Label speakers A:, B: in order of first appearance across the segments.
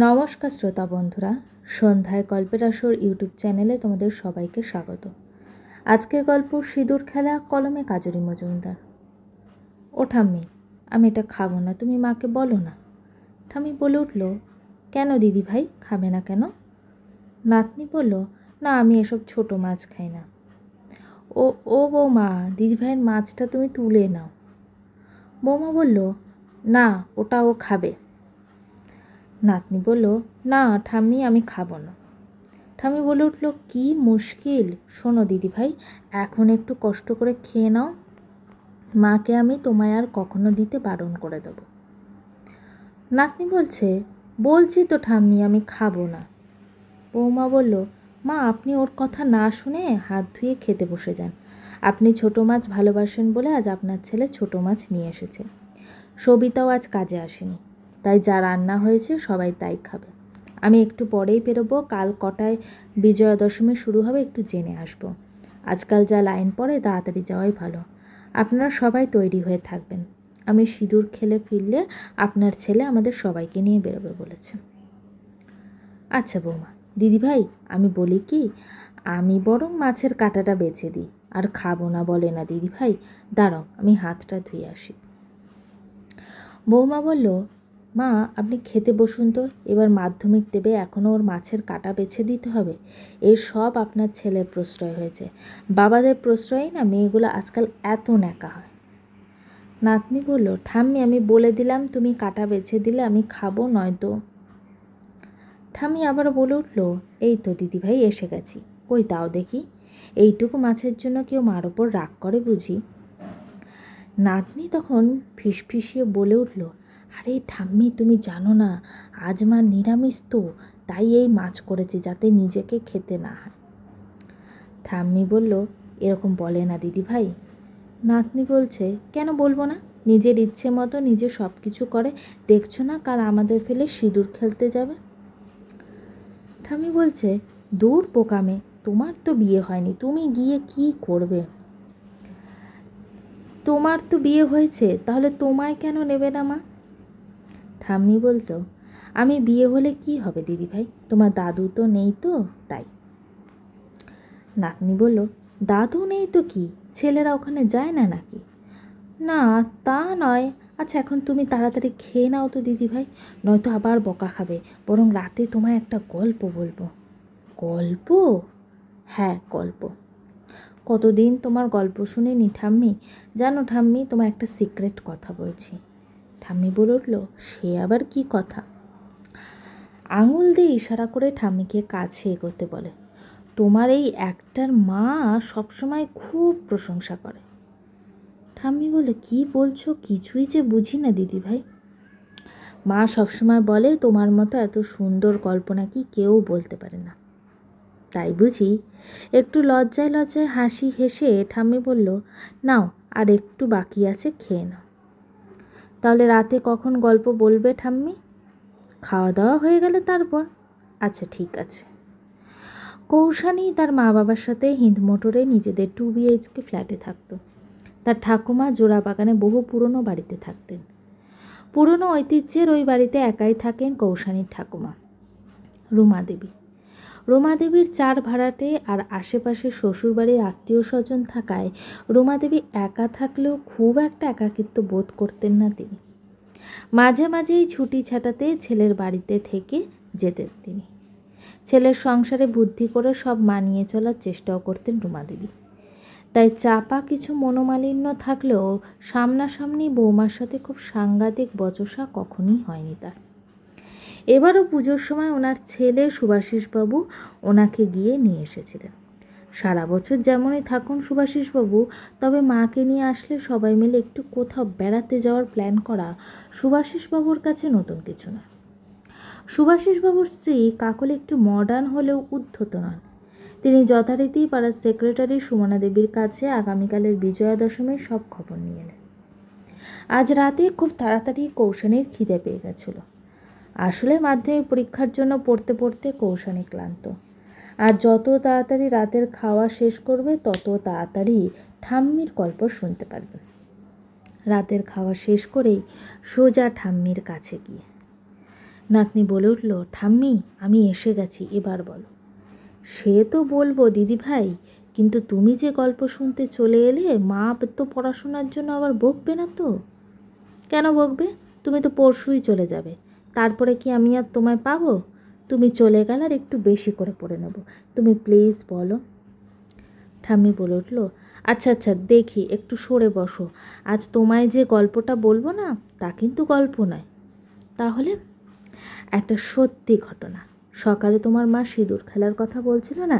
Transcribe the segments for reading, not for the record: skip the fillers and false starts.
A: নমস্কার শ্রোতা বন্ধুরা, সন্ধ্যায় গল্পের আসর ইউটিউব চ্যানেলে তোমাদের সবাইকে স্বাগত। আজকের গল্প সিঁদুর খেলা কলমে কাজরি মজুমদার। ও ঠাম্মি, আমি এটা খাবো না, তুমি মাকে বলো না। ঠাম্মি বলে উঠল, কেন দিদি ভাই, খাবে না কেন? নাতনি বলল, না আমি এসব ছোট মাছ খাই না। ও ও বৌমা, দিদি ভাইয়ের মাছটা তুমি তুলে নাও। বৌমা বলল, না ওটা ও খাবে। নাতনি বলল, না ঠাম্মি আমি খাবো না। ঠাম্মি বলে উঠল, কি মুশকিল, শোনো দিদি ভাই, এখন একটু কষ্ট করে খেয়ে নাও, মাকে আমি তোমায় আর কখনো দিতে বারণ করে দেব। নাতনি বলছি তো ঠাম্মি আমি খাবো না। বৌমা বলল, মা আপনি ওর কথা না শুনে হাত ধুয়ে খেতে বসে যান। আপনি ছোটো মাছ ভালোবাসেন বলে আজ আপনার ছেলে ছোটো মাছ নিয়ে এসেছে। সবিতাও আজ কাজে আসেনি, তাই যা রান্না হয়েছে সবাই তাই খাবে। আমি একটু পরেই বেরোবো, কাল কটায় বিজয়া দশমী শুরু হবে একটু জেনে আসবো। আজকাল যা লাইন পড়ে তাড়াতাড়ি যাওয়াই ভালো। আপনারা সবাই তৈরি হয়ে থাকবেন। আমি সিঁদুর খেলে ফিরলে আপনার ছেলে আমাদের সবাইকে নিয়ে বেরোবে বলেছে। আচ্ছা বৌমা, দিদিভাই আমি বলি কি, আমি বরং মাছের কাঁটাটা বেছে দিই। আর খাবো না বলে না দিদিভাই, দাঁড়াও আমি হাতটা ধুয়ে আসি। বৌমা বলল, মা আপনি খেতে বসুন তো, এবার মাধ্যমিক দেবে, এখনও ওর মাছের কাঁটা বেছে দিতে হবে। এই সব আপনার ছেলের প্রশ্রয় হয়েছে। বাবাদের প্রশ্রয়ই না মেয়েগুলো আজকাল এত ন্যাকা হয়। নাতনি বলল, ঠাম্মি আমি বলে দিলাম তুমি কাঁটা বেছে দিলে আমি খাবো, নয়তো। ঠাম্মি আবার বলে উঠল, এই তো দিদিভাই এসে গেছি, কই তাও দেখি, এইটুকু মাছের জন্য কেউ মার ওপর রাগ করে বুঝি? নাতনি তখন ফিসফিসিয়ে বলে উঠল, আরে ঠাম্মি তুমি জানো না, আজ মা নিরামিষ তো, তাই এই মাছ করেছি যাতে নিজেকে খেতে না হয়। ঠাম্মি বলল, এরকম বলে না দিদি ভাই। নাতনি বলছে, কেন বলবো না, নিজের ইচ্ছে মতো নিজে সব কিছু করে, দেখছো না কাল আমাদের ফেলে সিঁদুর খেলতে যাবে। ঠাম্মি বলছে, দূর বোকামে, তোমার তো বিয়ে হয়নি, তুমি গিয়ে কি করবে? তোমার তো বিয়ে হয়েছে, তাহলে তোমায় কেন নেবে না মা? ঠাম্মি বলতো, আমি বিয়ে হলে কি হবে দিদি ভাই, তোমার দাদু তো নেই তো তাই। নাতনি বলল, দাদু নেই তো কি, ছেলেরা ওখানে যায় না নাকি? না তা নয়, আচ্ছা এখন তুমি তাড়াতাড়ি খেয়ে নাও তো দিদি ভাই, নয়তো আবার বকা খাবে, বরং রাতে তোমায় একটা গল্প বলবো। গল্প? হ্যাঁ গল্প। কতদিন তোমার গল্প শুনিনি ঠাম্মি। জানো ঠাম্মি, তোমার একটা সিক্রেট কথা বলছি। ঠাম্মি বলে উঠল, সে আবার কি কথা? আঙুল দিয়ে ইশারা করে ঠাম্মিকে কাছে এগোতে বলে, তোমার এই একটার মা সবসময় খুব প্রশংসা করে। ঠাম্মি বলে, কি বলছো, কিছুই যে বুঝি না দিদি ভাই। মা সবসময় বলে তোমার মতো এত সুন্দর গল্প নাকি কেউ বলতে পারে না। তাই বুঝি? একটু লজ্জায় লজ্জায় হাসি হেসে ঠাম্মি বলল, নাও আর একটু বাকি আছে, খেয়ে নাও। তাহলে রাতে কখন গল্প বলবে ঠাম্মি? খাওয়া দাওয়া হয়ে গেলে তারপর। আচ্ছা ঠিক আছে। কৌশানী তার মা বাবার সাথে হিন্দ মোটরে নিজেদের 2 BHK ফ্ল্যাটে থাকত। তার ঠাকুমা জোড়া বাগানে বহু পুরনো বাড়িতে থাকতেন। পুরনো ঐতিহ্যের ওই বাড়িতে একাই থাকেন কৌশানীর ঠাকুমা রুমা দেবী। রুমা দেবীর 4 ভাড়াটে আর আশেপাশে শ্বশুরবাড়ির আত্মীয় স্বজন থাকায় রুমা দেবী একা থাকলেও খুব একটা একাকিত্ব বোধ করতেন না তিনি। মাঝে মাঝেই ছুটি ছাটাতে ছেলের বাড়িতে থেকে যেতেন তিনি। ছেলের সংসারে বুদ্ধি করে সব মানিয়ে চলার চেষ্টাও করতেন রুমা দেবী। তাই চাপা কিছু মনোমালিন্য থাকলেও সামনাসামনি বৌমার সাথে খুব সাংঘাতিক বচসা কখনই হয়নি তার। এবারও পুজোর সময় ওনার ছেলে সুভাষিসবাবু ওনাকে গিয়ে নিয়ে এসেছিলেন। সারা বছর যেমনই থাকুন সুভাষিসবাবু, তবে মাকে নিয়ে আসলে সবাই মিলে একটু কোথাও বেড়াতে যাওয়ার প্ল্যান করা সুভাষিসবাবুর কাছে নতুন কিছু না। সুভাষিসবাবুর স্ত্রী কাকলি একটু মডার্ন হলেও উদ্ধত নন। তিনি যথারীতি পাড়ার সেক্রেটারি সুমনা দেবীর কাছে আগামীকালের বিজয়া দশমীর সব খবর নিয়ে এলেন। আজ রাতে খুব তাড়াতাড়ি কৌশানীর খিদে পেয়ে গেছিল। আসলে মাধ্যমিক পরীক্ষার জন্য পড়তে পড়তে কৌশানী ক্লান্ত। আর যত তাড়াতাড়ি রাতের খাওয়া শেষ করবে তত তাড়াতাড়ি ঠাম্মির গল্প শুনতে পারবে। রাতের খাওয়া শেষ করেই সোজা ঠাম্মির কাছে গিয়ে নাতনি বলে উঠল, ঠাম্মি আমি এসে গেছি, এবার বলো। সে তো বলবো দিদি ভাই, কিন্তু তুমি যে গল্প শুনতে চলে এলে, মা তো পড়াশোনার জন্য আবার বকবে না তো? কেন বকবে? তুমি তো পরশুই চলে যাবে, তারপরে কি আমি আর তোমায় পাবো? তুমি চলে গেলে আর একটু বেশি করে পড়ে নেব, তুমি প্লিজ বলো। ঠাম্মি বলে উঠল, আচ্ছা আচ্ছা দেখি, একটু সরে বসো। আজ তোমায় যে গল্পটা বলবো না, তা কিন্তু গল্প নয়। তাহলে? একটা সত্যি ঘটনা। সকালে তোমার মা সিঁদুর খেলার কথা বলছিল না,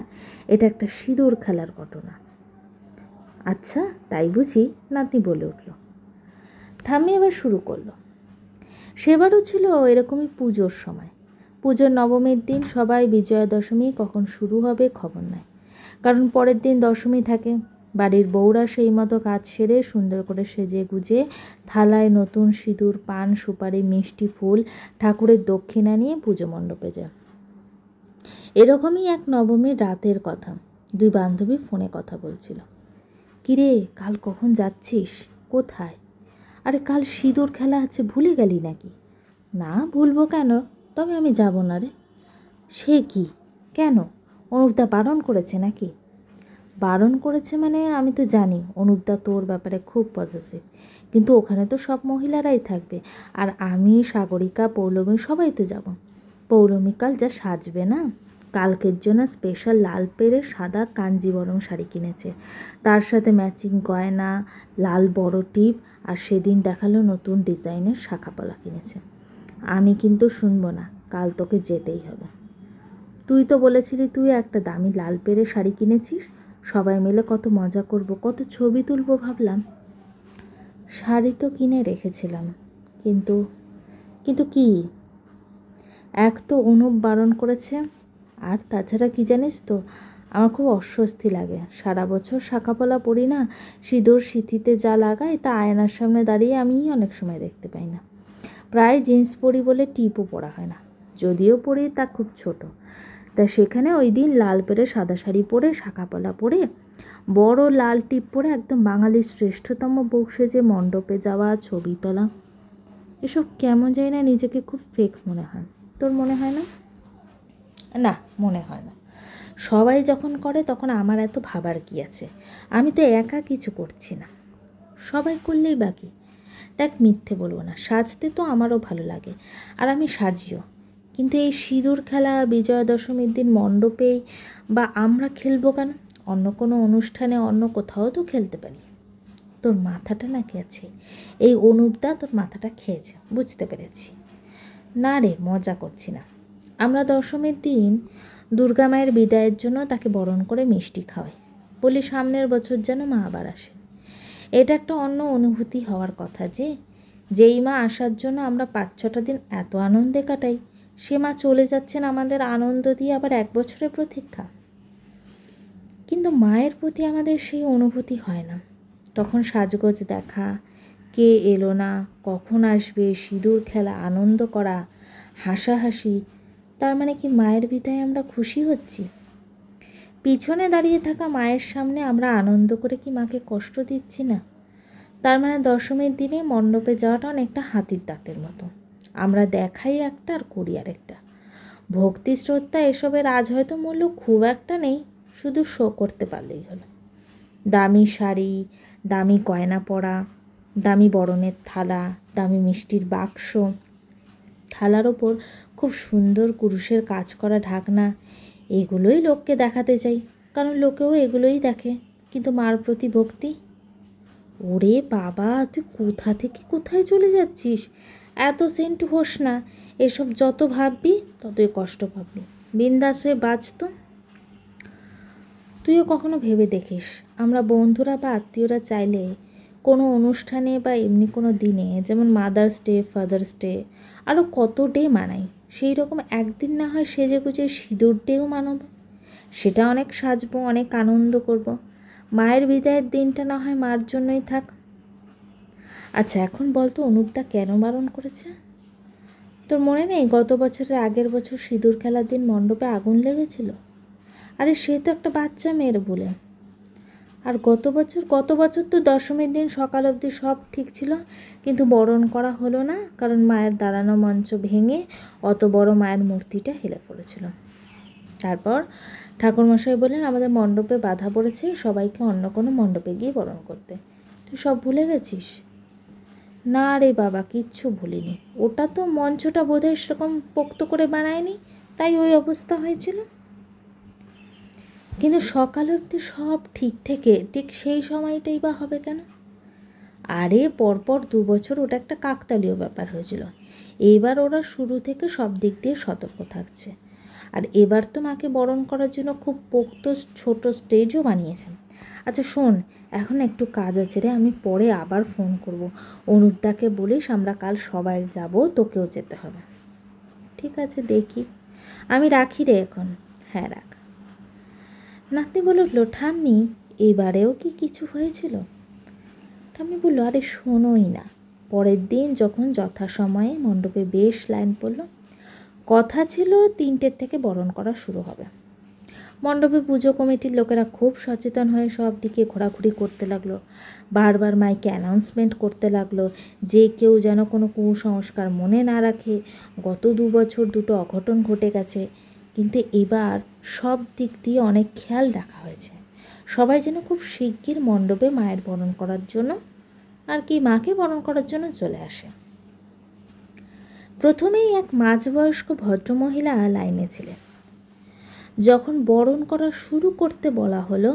A: এটা একটা সিঁদুর খেলার ঘটনা। আচ্ছা তাই বুঝি? নাতনি বলে উঠল। ঠাম্মি এবার শুরু করলো। সেবারও ছিল এরকমই পুজোর সময়। পুজোর নবমীর দিন সবাই বিজয়া দশমী কখন শুরু হবে খবর নেয়, কারণ পরের দিন দশমী থাকে। বাড়ির বউরা সেই মতো কাজ সেরে সুন্দর করে সেজে গুজে থালায় নতুন সিঁদুর, পান, সুপারি, মিষ্টি, ফুল, ঠাকুরের দক্ষিণা নিয়ে পুজো মণ্ডপে যায়। এরকমই এক নবমীর রাতের কথা। দুই বান্ধবী ফোনে কথা বলছিল। কিরে, কাল কখন যাচ্ছিস? কোথায়? আরে কাল সিঁদুর খেলা আছে, ভুলে গেলি নাকি? না ভুলবো কেন, তবে আমি যাব না রে। সে কি? কেন? অনুপদা বারণ করেছে নাকি? বারণ করেছে মানে আমি তো জানি অনুপদা তোর ব্যাপারে খুব পজিটিভ, কিন্তু ওখানে তো সব মহিলারাই থাকবে, আর আমি, সাগরিকা, পৌলমী সবাই তো যাব। পৌলমী কাল যা সাজবে না, কালকের জন্য স্পেশাল লাল পেরে সাদা কাঞ্জিবরম শাড়ি কিনেছে, তার সাথে ম্যাচিং গয়না, লাল বড় টিপ, আর সেদিন দেখালো নতুন ডিজাইনের শাঁখাপলা কিনেছে। আমি কিন্তু শুনবো না, কাল তোকে যেতেই হবে। তুই তো বলেছিলি তুই একটা দামি লাল পেরে শাড়ি কিনেছিস, সবাই মিলে কত মজা করব, কত ছবি তুলব ভাবলাম। শাড়ি তো কিনে রেখেছিলাম, কিন্তু কিন্তু কি? এক তো অনুপ বারণ করেছে, আর তাছাড়া কি জানিস তো, আমার খুব অস্বস্তি লাগে। সারা বছর শাঁখাপলা পরি না, সিঁদুর সিঁথিতে যা লাগাই তা আয়নার সামনে দাঁড়িয়ে আমি অনেক সময় দেখতে পাই না। প্রায় জিন্স পরি বলে টিপও পরা হয় না, যদিও পরি তা খুব ছোট। তা সেখানে ওই দিন লাল পেরে সাদা শাড়ি পরে, শাঁখাপলা পরে, বড় লাল টিপ পরে একদম বাঙালির শ্রেষ্ঠতম বউ সেজে মণ্ডপে যাওয়া, ছবি তোলা, এসব কেমন যায় না নিজেকে খুব ফেক মনে হয়। তোর মনে হয় না? না, মনে হয় না। সবাই যখন করে তখন আমার এত ভাবার কি আছে? আমি তো একা কিছু করছি না, সবাই করলেই বাকি। দেখ মিথ্যে বলবো না, সাজতে তো আমারও ভালো লাগে, আর আমি সাজিও, কিন্তু এই সিঁদুর খেলা বিজয়া দশমীর দিন মণ্ডপেই বা আমরা খেলবো কেন? অন্য কোনো অনুষ্ঠানে অন্য কোথাও তো খেলতে পারি। তোর মাথাটা নাকি আছে, এই অনুপদা তোর মাথাটা খেয়েছে, বুঝতে পেরেছি। না রে, মজা করছি না। আমরা দশমীর দিন দুর্গা মায়ের বিদায়ের জন্য তাকে বরণ করে মিষ্টি খাওয়াই, বলি সামনের বছর যেন মা আবার আসে। এটা একটা অন্য অনুভূতি হওয়ার কথা যে, যেই মা আসার জন্য আমরা 5-6টা দিন এত আনন্দে কাটাই, সে মা চলে যাচ্ছেন আমাদের আনন্দ দিয়ে আবার 1 বছরের প্রতীক্ষা। কিন্তু মায়ের প্রতি আমাদের সেই অনুভূতি হয় না। তখন সাজগোজ দেখা, কে এলো না, কখন আসবে, সিঁদুর খেলা, আনন্দ করা, হাসাহাসি, তার মানে কি মায়ের বিদায়ে আমরা খুশি হচ্ছি? পিছনে দাঁড়িয়ে থাকা মায়ের সামনে আমরা আনন্দ করে কি মাকে কষ্ট দিচ্ছি না? তার মানে দশমীর দিনে মণ্ডপে যাওয়াটা অনেকটা হাতির দাঁতের মতো, আমরা দেখাই একটা আর করি আরেকটা। ভক্তি, শ্রদ্ধা এসবের আজ হয়তো মূল্য খুব একটা নেই, শুধু শো করতে পারলেই হলো। দামি শাড়ি, দামি গয়না পরা, দামি বরণের থালা, দামি মিষ্টির বাক্স, থালার ওপর খুব সুন্দর কুরুশের কাজ করা ঢাকনা, এগুলোই লোককে দেখাতে চাই, কারণ লোকেও এগুলোই দেখে। কিন্তু মার প্রতি ভক্তি, ওরে বাবা, তুই কোথা থেকে কোথায় চলে যাচ্ছিস? এত সেন্ট হোস না, এসব যত ভাববি ততই কষ্ট পাবি। বিন্দাস হয়ে বাঁচত। তুইও কখনো ভেবে দেখিস, আমরা বন্ধুরা বা আত্মীয়রা চাইলে কোনো অনুষ্ঠানে বা এমনি কোনো দিনে, যেমন মাদার্স ডে, ফাদার্স ডে, আরও কত ডে মানাই, সেই রকম একদিন না হয় সেজে গুজে সিঁদুর ডেও মানব। সেটা অনেক সাজবো, অনেক আনন্দ করব। মায়ের বিদায়ের দিনটা না হয় মার জন্যই থাক। আচ্ছা এখন বলতো অনুপদা কেন বারণ করেছে? তোর মনে নেই গত বছরের আগের বছর সিঁদুর খেলার দিন মণ্ডপে আগুন লেগেছিল? আরে সে তো একটা বাচ্চা মেয়ের বলে। আর গত বছর তো দশমীর দিন সকাল অবধি সব ঠিক ছিল, কিন্তু বরণ করা হলো না, কারণ মায়ের দাঁড়ানো মঞ্চ ভেঙে অত বড় মায়ের মূর্তিটা হেলে পড়েছিল। তারপর ঠাকুরমশাই বললেন আমাদের মণ্ডপে বাধা পড়েছে, সবাইকে অন্য কোনো মণ্ডপে গিয়ে বরণ করতে। তুই সব ভুলে গেছিস? না রে বাবা, কিচ্ছু ভুলিনি। ওটা তো মঞ্চটা বোধহয় সেরকম পোক্ত করে বানায়নি, তাই ওই অবস্থা হয়েছিল। কিন্তু সকাল অবধি সব ঠিক থেকে ঠিক সেই সময়টাই বা হবে কেন? আরে পরপর 2 বছর ওটা একটা কাকতালীয় ব্যাপার হয়েছিল। এইবার ওরা শুরু থেকে সব দিক দিয়ে সতর্ক থাকছে। আর এবার তো মাকে বরণ করার জন্য খুব পোক্ত ছোট স্টেজও বানিয়েছেন। আচ্ছা শোন, এখন একটু কাজ আছে রে, আমি পরে আবার ফোন করব। অনুপদাকে বলিস আমরা কাল সবাই যাব, তোকেও যেতে হবে। ঠিক আছে, দেখি। আমি রাখি রে এখন। হ্যাঁ রাখ। নাতনি বলে উঠল, ঠাম্মি এবারেও কি কিছু হয়েছিল? ঠাম্মি বলল, আরে শোনোই না। পরের দিন যখন যথাসময়ে মণ্ডপে বেশ লাইন পড়ল, কথা ছিল 3টে থেকে বরণ করা শুরু হবে। মণ্ডপে পুজো কমিটির লোকেরা খুব সচেতন হয়ে সব দিকে ঘোরাঘুরি করতে লাগলো। বারবার মাইকে অ্যানাউন্সমেন্ট করতে লাগলো যে কেউ যেন কোনো কুসংস্কার মনে না রাখে। গত 2 বছর দুটো অঘটন ঘটে গেছে, কিন্তু এবার সব দিক দিয়ে অনেক খেয়াল রাখা হয়েছে। সবাই যেন খুব শিগগির মণ্ডপে মায়ের বরণ করার জন্য মাকে বরণ করার জন্য চলে আসে। প্রথমেই এক মাঝবয়স্ক ভদ্রমহিলা লাইনে ছিলেন। যখন বরণ করা শুরু করতে বলা হলো,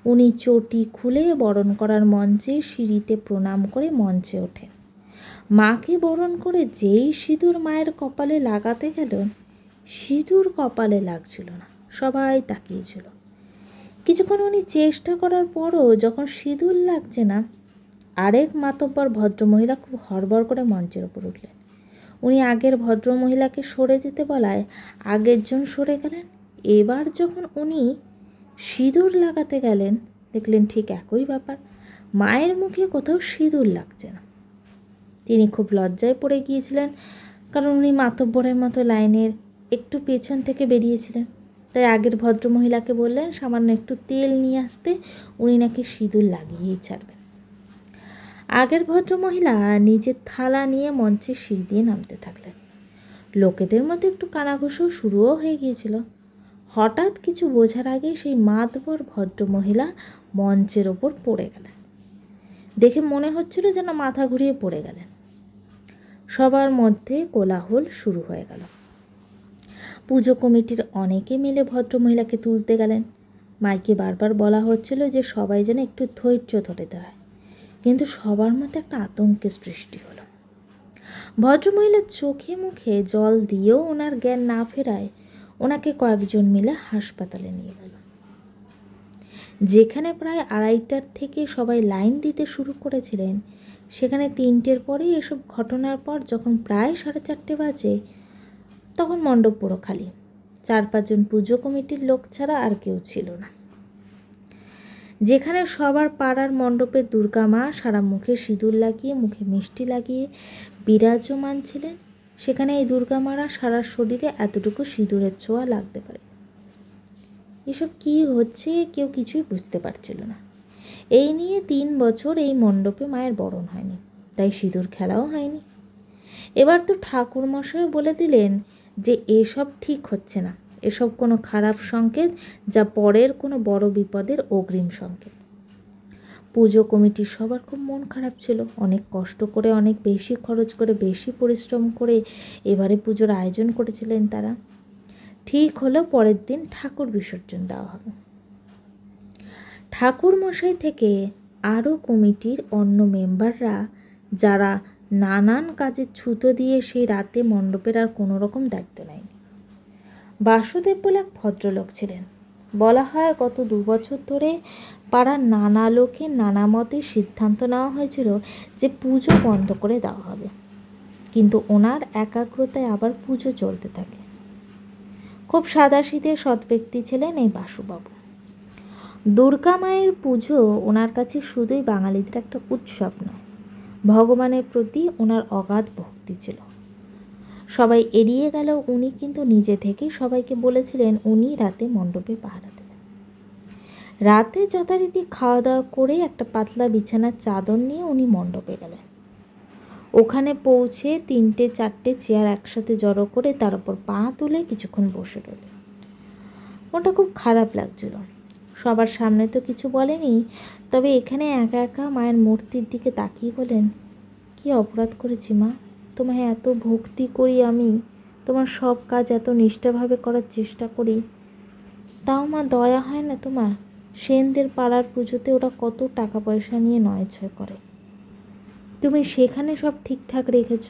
A: উনি চটি খুলে বরণ করার মঞ্চে সিঁড়িতে প্রণাম করে মঞ্চে ওঠেন। মাকে বরণ করে যেই সিঁদুর মায়ের কপালে লাগাতে গেলেন, সিঁদুর কপালে লাগছিল না। সবাই তাকিয়েছিল। কিছুক্ষণ উনি চেষ্টা করার পরও যখন সিঁদুর লাগছে না, আরেক মাতব্বর ভদ্রমহিলা খুব হড়বড় করে মঞ্চের ওপর উঠলেন। উনি আগের ভদ্রমহিলাকে সরে যেতে বলায় আগের জন সরে গেলেন। এবার যখন উনি সিঁদুর লাগাতে গেলেন, দেখলেন ঠিক একই ব্যাপার, মায়ের মুখে কোথাও সিঁদুর লাগছে না। তিনি খুব লজ্জায় পড়ে গিয়েছিলেন, কারণ উনি মাতব্বরের মতো লাইনের একটু পেছন থেকে বেরিয়েছিলেন। তাই আগের ভদ্রমহিলাকে বললেন সামান্য একটু তেল নিয়ে আসতে, উনি নাকি সিঁদুর লাগিয়েই ছাড়বেন। আগের ভদ্রমহিলা নিজের থালা নিয়ে মঞ্চের সিঁড়ি দিয়ে নামতে থাকলেন। লোকেদের মধ্যে একটু কানাঘুষো শুরুও হয়ে গিয়েছিল। হঠাৎ কিছু বোঝার আগে সেই মাতবর ভদ্রমহিলা মঞ্চের ওপর পড়ে গেলেন। দেখে মনে হচ্ছিল যেন মাথা ঘুরিয়ে পড়ে গেলেন। সবার মধ্যে কোলাহল শুরু হয়ে গেল। পুজো কমিটির অনেকে মিলে ভদ্রমহিলাকে তুলতে গেলেন। মাইকে বারবার বলা হচ্ছিল যে সবাই যেন একটু ধৈর্য ধরে দাঁড়ায়, কিন্তু সবার মধ্যে একটা আতঙ্কের সৃষ্টি হলো। ভদ্রমহিলার চোখে মুখে জল দিয়েও ওনার জ্ঞান না ফেরায় ওনাকে কয়েকজন মিলে হাসপাতালে নিয়ে গেল। যেখানে প্রায় 2:30টার থেকে সবাই লাইন দিতে শুরু করেছিলেন, সেখানে 3টের পরেই এসব ঘটনার পর যখন প্রায় 4:30 বাজে, তখন মণ্ডপ পুরো খালি। 4-5 জন পুজো কমিটির লোক ছাড়া আর কেউ ছিল না। যেখানে সবার পাড়ার মণ্ডপে দুর্গা মা সারা মুখে সিঁদুর লাগিয়ে, মুখে মিষ্টি লাগিয়ে বিরাজমান ছিলেন, সেখানে এই দুর্গা মারা সারা শরীরে এতটুকু সিঁদুরের ছোঁয়া লাগতে পারে। এসব কী হচ্ছে কেউ কিছুই বুঝতে পারছিল না। এই নিয়ে 3 বছর এই মণ্ডপে মায়ের বরণ হয়নি, তাই সিঁদুর খেলাও হয়নি। এবার তো ঠাকুরমশাই বলে দিলেন যে এসব ঠিক হচ্ছে না, এসব কোনো খারাপ সংকেত, যা পরের কোনো বড় বিপদের অগ্রিম সংকেত। পুজো কমিটির সবার খুব মন খারাপ ছিল। অনেক কষ্ট করে, অনেক বেশি খরচ করে, বেশি পরিশ্রম করে এবারে পুজোর আয়োজন করেছিলেন তারা। ঠিক হলো পরের দিন ঠাকুর বিসর্জন দেওয়া হবে। ঠাকুর মশাই থেকে আরও কমিটির অন্য মেম্বাররা, যারা নানান কাজে ছুতো দিয়ে সেই রাতে মণ্ডপের আর কোনো রকম দায়িত্ব নেয়নি। বাসুদেব বলে এক ভদ্রলোক ছিলেন। বলা হয় গত 2 বছর ধরে পাড়ার নানা লোকে নানা মতে সিদ্ধান্ত নেওয়া হয়েছিল যে পুজো বন্ধ করে দেওয়া হবে, কিন্তু ওনার একাগ্রতায় আবার পুজো চলতে থাকে। খুব সাদাসিধে সৎ ব্যক্তি ছিলেন এই বাসুবাবু। দুর্গা মায়ের পুজো ওনার কাছে শুধুই বাঙালিদের একটা উৎসব নয়, ভগবানের প্রতি ওনার অগাধ ভক্তি ছিল। সবাই এড়িয়ে গেল, উনি কিন্তু নিজে থেকে সবাইকে বলেছিলেন উনি রাতে মণ্ডপে পাহারা দেবেন। রাতে যথারীতি খাওয়া দাওয়া করে একটা পাতলা বিছানার চাদর নিয়ে উনি মণ্ডপে গেলেন। ওখানে পৌঁছে 3-4টে চেয়ার একসাথে জড়ো করে তার উপর পা তুলে কিছুক্ষণ বসে রইলেন। ওটা খুব খারাপ লাগছিল। সবার সামনে তো কিছু বলেনি, তবে এখানে একা একা মায়ের মূর্তির দিকে তাকিয়ে বলেন, কি অপরাধ করেছি মা? তোমায় এত ভক্তি করি আমি, তোমার সব কাজ এত নিষ্ঠাভাবে করার চেষ্টা করি, তাও মা দয়া হয় না তোমার? সেনদের পাড়ার পুজোতে ওরা কত টাকা পয়সা নিয়ে নয়ছয় করে, তুমি সেখানে সব ঠিকঠাক রেখেছ,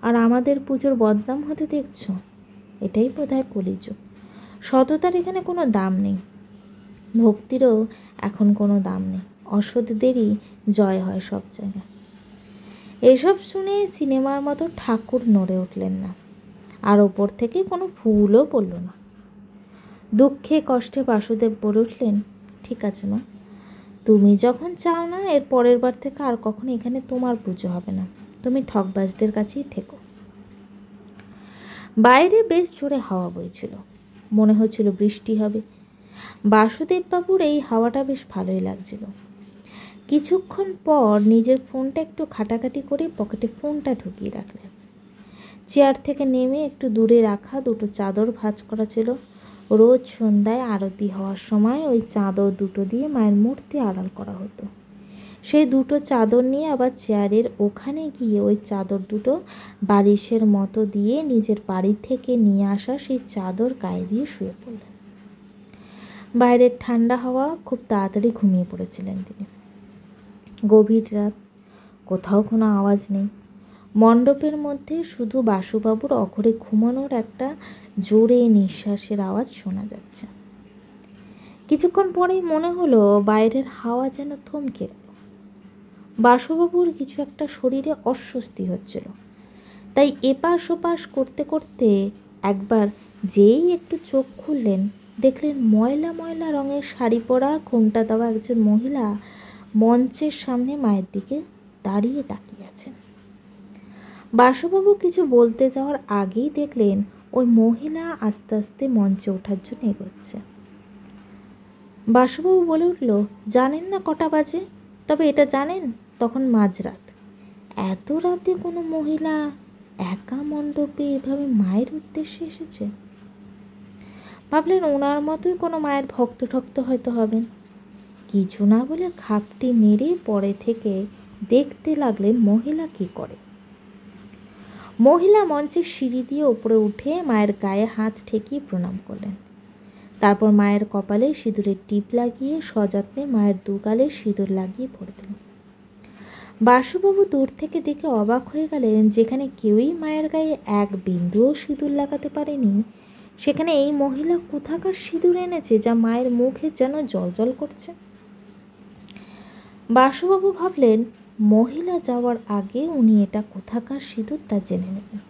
A: আর আমাদের পুজোর বদনাম হতে দেখছো? এটাই বোধহয় কলিযুগ। সততার এখানে কোনো দাম নেই, ভক্তিরও এখন কোনো দাম নেই, অসৎদেরই জয় হয় সব জায়গায়। এসব শুনে সিনেমার মতো ঠাকুর নড়ে উঠলেন না, আর ওপর থেকে কোনো ফুলও পড়ল না। দুঃখে কষ্টে বাসুদেব বলে উঠলেন, ঠিক আছে মা, তুমি যখন চাও না, এর পরের বার থেকে আর কখনো এখানে তোমার পুজো হবে না, তুমি ঠকবাজদের কাছেই থেকো। বাইরে বেশ জোরে হাওয়া বইছিল, মনে হচ্ছিল বৃষ্টি হবে। বাসুদেববাবুর এই হাওয়াটা বেশ ভালোই লাগছিল। কিছুক্ষণ পর নিজের ফোনটা একটু ঘাটাঘাটি করে পকেটে ফোনটা ঢুকিয়ে রাখলেন। চেয়ার থেকে নেমে একটু দূরে রাখা দুটো চাদর ভাঁজ করা ছিল। রোজ সন্ধ্যায় আরতি হওয়ার সময় ওই চাদর দুটো দিয়ে মায়ের মূর্তি আড়াল করা হতো। সেই দুটো চাদর নিয়ে আবার চেয়ারের ওখানে গিয়ে ওই চাদর দুটো বালিশের মতো দিয়ে নিজের বাড়ি থেকে নিয়ে আসা সেই চাদর গায়ে দিয়ে শুয়ে পড়লেন। বাইরের ঠান্ডা হাওয়া, খুব তাড়াতাড়ি ঘুমিয়ে পড়েছিলেন তিনি। গভীর রাত, কোথাও কোনো আওয়াজ নেই। মণ্ডপের মধ্যে শুধু বাসুবাবুর অঘরে ঘুমানোর একটা জোরে নিঃশ্বাসের আওয়াজ শোনা যাচ্ছে। কিছুক্ষণ পরেই মনে হলো বাইরের হাওয়া যেন থমকে গেল। বাসুবাবুর কিছু একটা শরীরে অস্বস্তি হচ্ছিল, তাই এপাশ ওপাশ করতে করতে একবার যেই একটু চোখ খুললেন, দেখলেন ময়লা ময়লা রঙের শাড়ি পরা ঘোমটা দেওয়া একজন মহিলা মঞ্চের সামনে মায়ের দিকে দাঁড়িয়ে তাকিয়ে আছেন। বাসুবাবু কিছু বলতে যাওয়ার আগেই দেখলেন ওই মহিলা আস্তে আস্তে মঞ্চে ওঠার জন্য এগোচ্ছে। বাসুবাবু বলে উঠল, জানেন না কটা বাজে? তবে এটা জানেন, তখন মাঝরাত। এত রাতে কোনো মহিলা একা মণ্ডপে এভাবে মায়ের উদ্দেশ্যে এসেছে। ভাবলেন ওনার মতোই কোনো মায়ের ভক্ত ঠক্ত হয়তো হবেন। কিছু না বলে খাপটি মেরে পরে থেকে দেখতে লাগলেন মহিলা কি করে। মহিলা মঞ্চের সিঁড়ি দিয়ে ওপরে উঠে মায়ের গায়ে হাত ঠেকিয়ে প্রণাম করলেন। তারপর মায়ের কপালে সিঁদুরের টিপ লাগিয়ে সযত্নে মায়ের দুগালে সিঁদুর লাগিয়ে পড়লেন। বাসুবাবু দূর থেকে দেখে অবাক হয়ে গেলেন, যেখানে কেউই মায়ের গায়ে এক বিন্দুও সিঁদুর লাগাতে পারেনি, সেখানে এই মহিলা কোথাকার সিঁদুর এনেছে যা মায়ের মুখে যেন জলজল করছে। বাসুবাবু ভাবলেন মহিলা যাওয়ার আগে উনি এটা কোথাকার সিঁদুর তা জেনে নেবেন।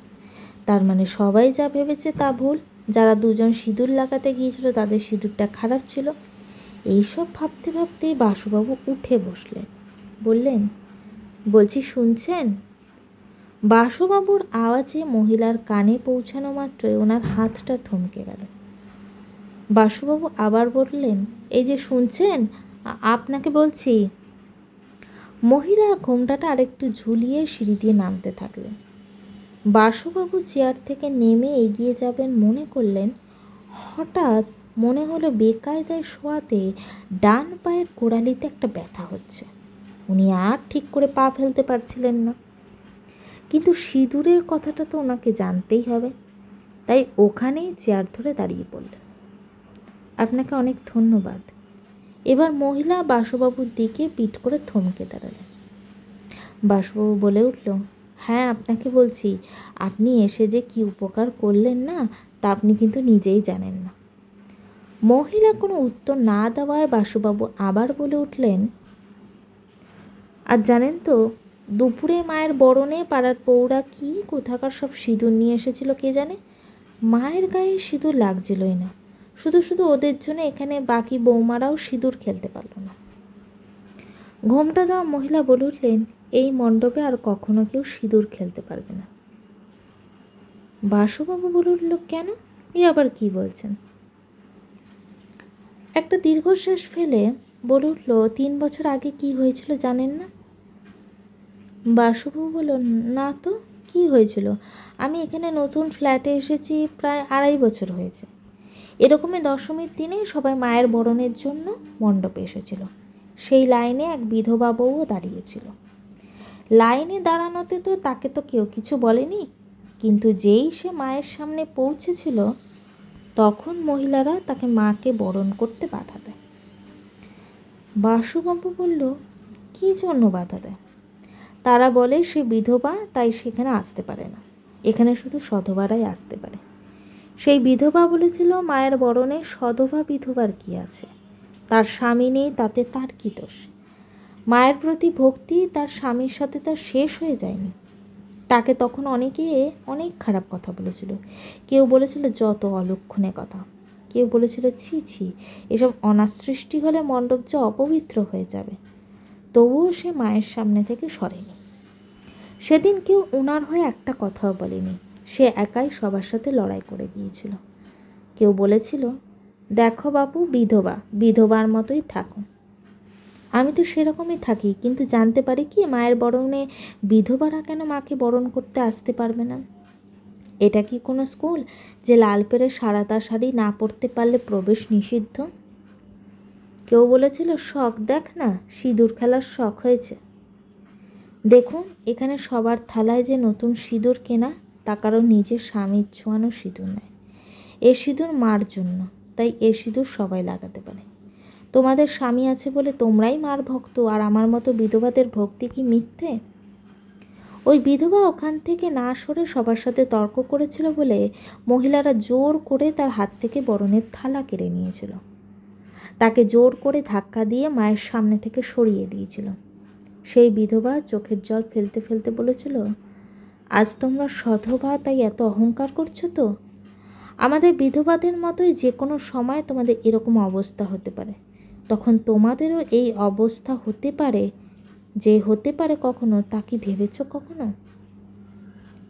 A: তার মানে সবাই যা ভেবেছে তা ভুল, যারা দুজন সিঁদুর লাগাতে গিয়েছিল তাদের সিঁদুরটা খারাপ ছিল। এইসব ভাবতে ভাবতে বাসুবাবু উঠে বসলেন। বললেন, বলছি শুনছেন? বাসুবাবুর আওয়াজে মহিলার কানে পৌঁছানো মাত্রই ওনার হাতটা থমকে গেল। বাসুবাবু আবার বললেন, এই যে শুনছেন, আপনাকে বলছি। মহিলা ঘোমটাটা আরেকটু ঝুলিয়ে সিঁড়ি দিয়ে নামতে থাকলেন। বাসুবাবু চেয়ার থেকে নেমে এগিয়ে যাবেন মনে করলেন, হঠাৎ মনে হলো বেকায়দায় শোয়াতে ডান পায়ের গোড়ালিতে একটা ব্যথা হচ্ছে। উনি আর ঠিক করে পা ফেলতে পারছিলেন না। কিন্তু সিঁদুরের কথাটা তো ওনাকে জানতেই হবে, তাই ওখানেই চেয়ার ধরে দাঁড়িয়ে পড়লেন। আপনাকে অনেক ধন্যবাদ। এবার মহিলা বাসুবাবুর দিকে পিঠ করে থমকে দাঁড়ালেন। বাসুবাবু বলে উঠল, হ্যাঁ আপনাকে বলছি, আপনি এসে যে কি উপকার করলেন না, তা আপনি কিন্তু নিজেই জানেন না। মহিলা কোনো উত্তর না দেওয়ায় বাসুবাবু আবার বলে উঠলেন, আর জানেন তো, দুপুরে মায়ের বরণে পাড়ার পৌরা কি কোথাকার সব সিঁদুর নিয়ে এসেছিল কে জানে। মায়ের গায়ে সিঁদুর লাগছিলই না, শুধু শুধু ওদের জন্য এখানে বাকি বৌমারাও সিঁদুর খেলতে পারল না। ঘোমটা দেওয়া মহিলা বলে উঠলেন, এই মণ্ডপে আর কখনো কেউ সিঁদুর খেলতে পারবে না। বাসুবাবু বলে উঠল, কেন? এ আবার কি বলছেন? একটা দীর্ঘশ্বাস ফেলে বলে উঠল, 3 বছর আগে কি হয়েছিল জানেন না? বাসুবাবু বলল, না তো, কি হয়েছিল? আমি এখানে নতুন ফ্ল্যাটে এসেছি প্রায় 2.5 বছর হয়েছে। এরকমই দশমীর দিনে সবাই মায়ের বরণের জন্য মণ্ডপে এসেছিল। সেই লাইনে এক বিধবা বউও দাঁড়িয়েছিল। লাইনে দাঁড়ানোতে তো তাকে তো কেউ কিছু বলেনি, কিন্তু যেই সে মায়ের সামনে পৌঁছেছিল তখন মহিলারা তাকে মাকে বরণ করতে বাধা দেয়। বাসুবাবু বলল, কী জন্য বাধা দেয়? তারা বলে সে বিধবা, তাই সেখানে আসতে পারে না, এখানে শুধু সধবারাই আসতে পারে। সেই বিধবা বলেছিল, মায়ের বরণে সধবা বিধবার কি আছে? তার স্বামী নেই, তাতে তার কী দোষ? মায়ের প্রতি ভক্তি তার স্বামীর সাথে তার শেষ হয়ে যায়নি। তাকে তখন অনেকে অনেক খারাপ কথা বলেছিল। কেউ বলেছিল যত অলক্ষণে কথা, কেউ বলেছিল ছি ছি, এসব অনাথ সৃষ্টি হলে মণ্ডপ যে অপবিত্র হয়ে যাবে। তবুও সে মায়ের সামনে থেকে সরেনি। সেদিন কেউ ওনার হয়ে একটা কথাও বলেনি। সে একাই সবার সাথে লড়াই করে গিয়েছিল। কেউ বলেছিল, দেখো বাপু, বিধবা বিধবার মতোই থাকুন। আমি তো সেরকমই থাকি, কিন্তু জানতে পারি কি মায়ের বরণে বিধবারা কেন মাকে বরণ করতে আসতে পারবে না? এটা কি কোনো স্কুল যে লাল পেরে সারাতা শাড়ি না পরতে পারলে প্রবেশ নিষিদ্ধ? কেউ বলেছিল, শখ দেখ না, সিঁদুর খেলার শখ হয়েছে। দেখুন, এখানে সবার থালায় যে নতুন সিঁদুর কেনা, তা কারো নিজের স্বামীর ছোঁয়ানো সিঁদুর নয়। এ সিঁদুর মার জন্য, তাই এ সিঁদুর সবাই লাগাতে পারে। তোমাদের স্বামী আছে বলে তোমরাই মার ভক্ত, আর আমার মতো বিধবাদের ভক্তি কি মিথ্যে? ওই বিধবা ওখান থেকে না সরে সবার সাথে তর্ক করেছিল বলে মহিলারা জোর করে তার হাত থেকে বরণের থালা কেড়ে নিয়েছিল। তাকে জোর করে ধাক্কা দিয়ে মায়ের সামনে থেকে সরিয়ে দিয়েছিল। সেই বিধবা চোখের জল ফেলতে ফেলতে বলেছিল, আজ তোমরা সধবা তাই এত অহংকার করছো তো? আমাদের বিধবাদের মতোই যে কোনো সময় তোমাদের এরকম অবস্থা হতে পারে, তখন তোমাদেরও এই অবস্থা হতে পারে। যে হতে পারে কখনো, তা কি ভেবেছ কখনো?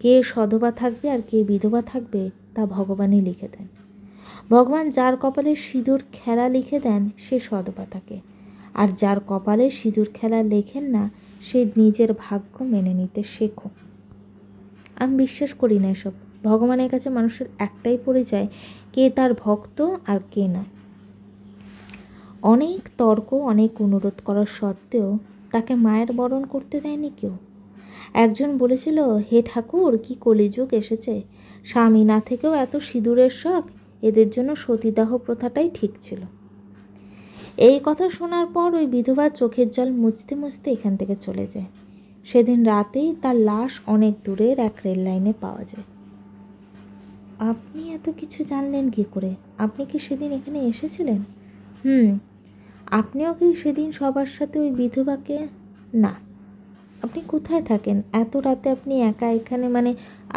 A: কে সধবা থাকবে আর কে বিধবা থাকবে তা ভগবানই লিখে দেন। ভগবান যার কপালে সিঁদুর খেলা লিখে দেন সে সধবা থাকে, আর যার কপালে সিঁদুর খেলা লেখেন না সে নিজের ভাগ্য মেনে নিতে শেখো। আমি বিশ্বাস করি না এসব। ভগবানের কাছে মানুষের একটাই পরিচয়, কে তার ভক্ত আর কে নয়। অনেক তর্ক, অনেক অনুরোধ করার সত্ত্বেও তাকে মায়ের বরণ করতে দেয়নি কেউ। একজন বলেছিল, হে ঠাকুর, কি কলিযুগ এসেছে, স্বামী না থেকেও এত সিঁদুরের শখ, এদের জন্য সতীদাহ প্রথাটাই ঠিক ছিল। এই কথা শোনার পর ওই বিধবা চোখের জল মুছতে মুছতে এখান থেকে চলে যায়। সেদিন রাতেই তার লাশ অনেক দূরের এক রেল লাইনে পাওয়া যায়। আপনি এত কিছু জানলেন কী করে? আপনি কি সেদিন এখানে এসেছিলেন? আপনিও কি সেদিন সবার সাথে ওই বিধবাকে? না। আপনি কোথায় থাকেন এত রাতে? আপনি একা এখানে, মানে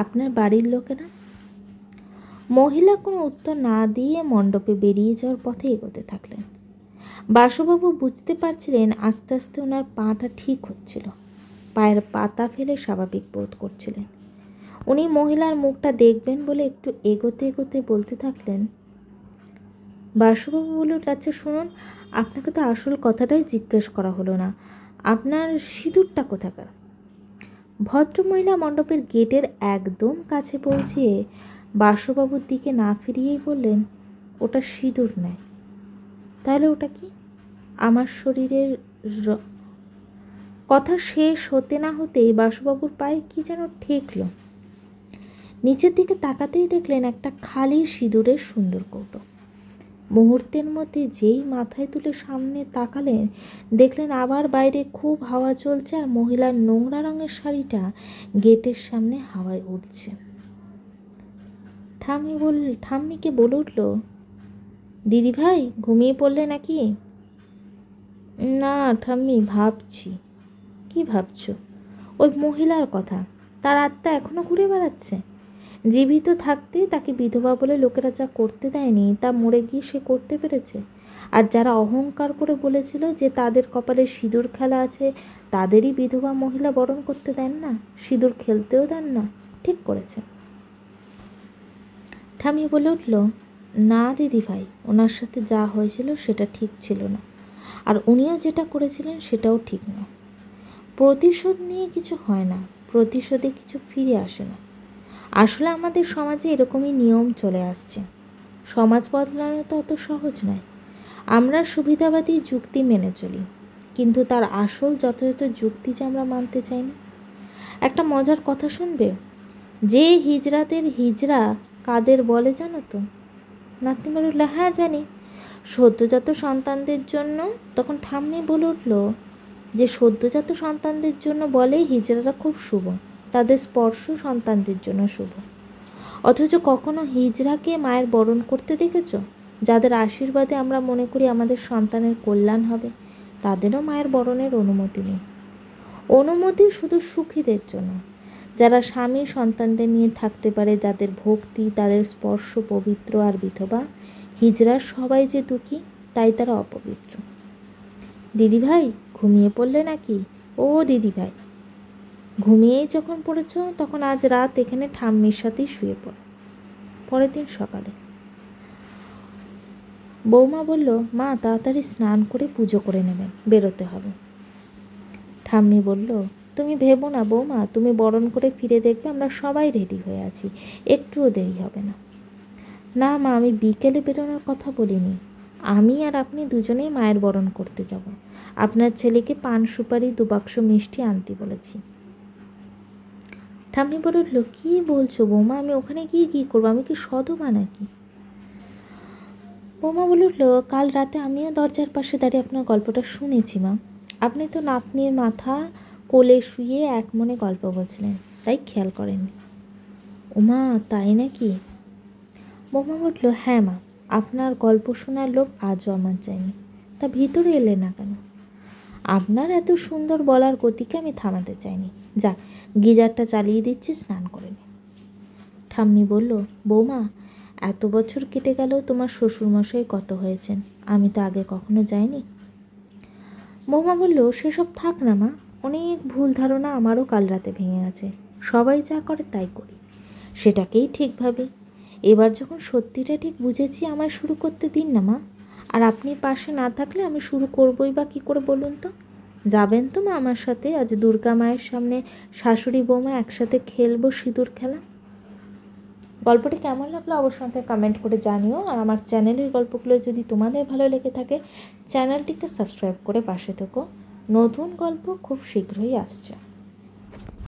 A: আপনার বাড়ির লোকেরা? মহিলা কোনো উত্তর না দিয়ে মণ্ডপে বেরিয়ে যাওয়ার পথে এগোতে থাকলেন। বাসুবাবু বুঝতে পারছিলেন আস্তে আস্তে ওনার পাটা ঠিক হচ্ছিল। পায়ের পাতা ফেলে স্বাভাবিক বোধ করছিলেন। উনি মহিলার মুখটা দেখবেন বলে একটু এগোতে এগোতে বলতে থাকলেন, বাসুবাবু বলল, আচ্ছা শুনুন, আপনাকে তো আসল কথাটাই জিজ্ঞেস করা হলো না, আপনার সিঁদুরটা কোথাকার? ভদ্রমহিলা মণ্ডপের গেটের একদম কাছে পৌঁছিয়ে বাসুবাবুর দিকে না ফিরিয়েই বললেন, ওটা সিঁদুর নয়। তাহলে ওটা কি? আমার শরীরের কথা শেষ হতে না হতেই বাসুবাবুর পায়ে কি যেন ঠেকল। নিচের দিকে তাকাতেই দেখলেন একটা খালি সিঁদুরের সুন্দর কৌটো। মুহূর্তের মধ্যে যেই মাথায় তুলে সামনে তাকালেন, দেখলেন আবার বাইরে খুব হাওয়া চলছে, আর মহিলার নোংরা রঙের শাড়িটা গেটের সামনে হাওয়ায় উঠছে। ঠাম্মিকে বলে উঠল, দিদি ভাই, ঘুমিয়ে পড়লে নাকি? না ঠাম্মি, ভাবছি। কি ভাবছো? ওই মহিলার কথা। তার আত্মা এখনো ঘুরে বেড়াচ্ছে। জীবিত থাকতে তাকে বিধবা বলে লোকেরা যা করতে দেয়নি, তা মরে গিয়ে সে করতে পেরেছে। আর যারা অহংকার করে বলেছিল যে তাদের কপালে সিঁদুর খেলা আছে, তাদেরই বিধবা মহিলা বরণ করতে দেন না, সিঁদুর খেলতেও দেন না। ঠিক করেছে। ঠাম্মি বলে উঠল, না দিদি ভাই, ওনার সাথে যা হয়েছিল সেটা ঠিক ছিল না, আর উনিও যেটা করেছিলেন সেটাও ঠিক না। প্রতিশোধ নিয়ে কিছু হয় না, প্রতিশোধে কিছু ফিরে আসে না। আসলে আমাদের সমাজে এরকমই নিয়ম চলে আসছে। সমাজ বদলানো তো অত সহজ নয়। আমরা সুবিধাবাদী যুক্তি মেনে চলি, কিন্তু তার আসল যথাযথ যুক্তি যে আমরা মানতে চাই না। একটা মজার কথা শুনবে, যে হিজড়াদের হিজড়া কাদের বলে জানো তো? নাতনি বলল, হ্যাঁ জানি। সদ্যজাত সন্তানদের জন্য। তখন ঠাম্মি বলে উঠল যে সদ্যজাত সন্তানদের জন্য বলে হিজড়ারা খুব শুভ, তাদের স্পর্শ সন্তানদের জন্য শুভ। অথচ কখনো হিজড়াকে মায়ের বরণ করতে দেখেছ? যাদের আশীর্বাদে আমরা মনে করি আমাদের সন্তানের কল্যাণ হবে, তাদেরও মায়ের বরণের অনুমতি নেই। অনুমতি শুধু সুখীদের জন্য, যারা স্বামী সন্তানদের নিয়ে থাকতে পারে, যাদের ভক্তি, তাদের স্পর্শ পবিত্র আর বিধবা। হিজড়া সবাই যে দুঃখী, তাই তারা অপবিত্র। দিদিভাই ঘুমিয়ে পড়লে নাকি? ও দিদিভাই, ঘুমিয়েই যখন পড়েছ তখন আজ রাত এখানে ঠাম্মির সাথেই শুয়ে পড়ো। পরের দিন সকালে বৌমা বলল, মা তাড়াতাড়ি স্নান করে পুজো করে নেবেন, বেরোতে হবে। ঠাম্মি বলল, তুমি ভেবো না বৌমা, তুমি বরণ করে ফিরে দেখবে আমরা সবাই রেডি হয়ে আছি, একটুও দেরি হবে না। না মা, আমি বিকেলে বেরোনোর কথা বলিনি। আমি আর আপনি দুজনেই মায়ের বরণ করতে যাব। আপনার ছেলেকে পান সুপারি 2 বাক্স মিষ্টি আনতে বলেছি। ঠাম্মি বলে উঠল, কী বলছো বৌমা, আমি ওখানে গিয়ে কী করবো? আমি কি সধবা নাকি? বৌমা বলে উঠল, কাল রাতে আমিও দরজার পাশে দাঁড়িয়ে আপনার গল্পটা শুনেছি মা। আপনি তো নাতনির মাথা কোলে শুয়ে এক মনে গল্প বলছিলেন, তাই খেয়াল করেননি। ওমা তাই নাকি? বৌমা বলল, হ্যাঁ মা, আপনার গল্প শোনার লোভ আজও আমার যায়নি। তা ভিতরে এলে না কেন? আপনার এত সুন্দর বলার গতিকে আমি থামাতে চাইনি। যাক, গিজারটা চালিয়ে দিচ্ছি, স্নান করে নে। ঠাম্মি বলল, বৌমা এত বছর কেটে গেলেও তোমার শ্বশুরমশাই কত হয়েছেন, আমি তো আগে কখনো যাইনি। বৌমা বলল, সেসব থাক না মা, অনেক ভুল ধারণা আমারও কাল রাতে ভেঙে গেছে। সবাই যা করে তাই করি, সেটাকেই ঠিক ভাবি। এবার যখন সত্যিটা ঠিক বুঝেছি, আমায় শুরু করতে দিন না মা। আর আপনি পাশে না থাকলে আমি শুরু করবই বা কী করে বলুন তো? যাবেন তো মা আমার সাথে? আজ দুর্গা মায়ের সামনে শাশুড়ি বৌমা একসাথে খেলবো সিঁদুর খেলা। গল্পটি কেমন লাগলো অবশ্যই আমাকে কমেন্ট করে জানিও। আর আমার চ্যানেলের গল্পগুলো যদি তোমাদের ভালো লেগে থাকে, চ্যানেলটিকে সাবস্ক্রাইব করে পাশে থেকো। নতুন গল্প খুব শীঘ্রই আসছে।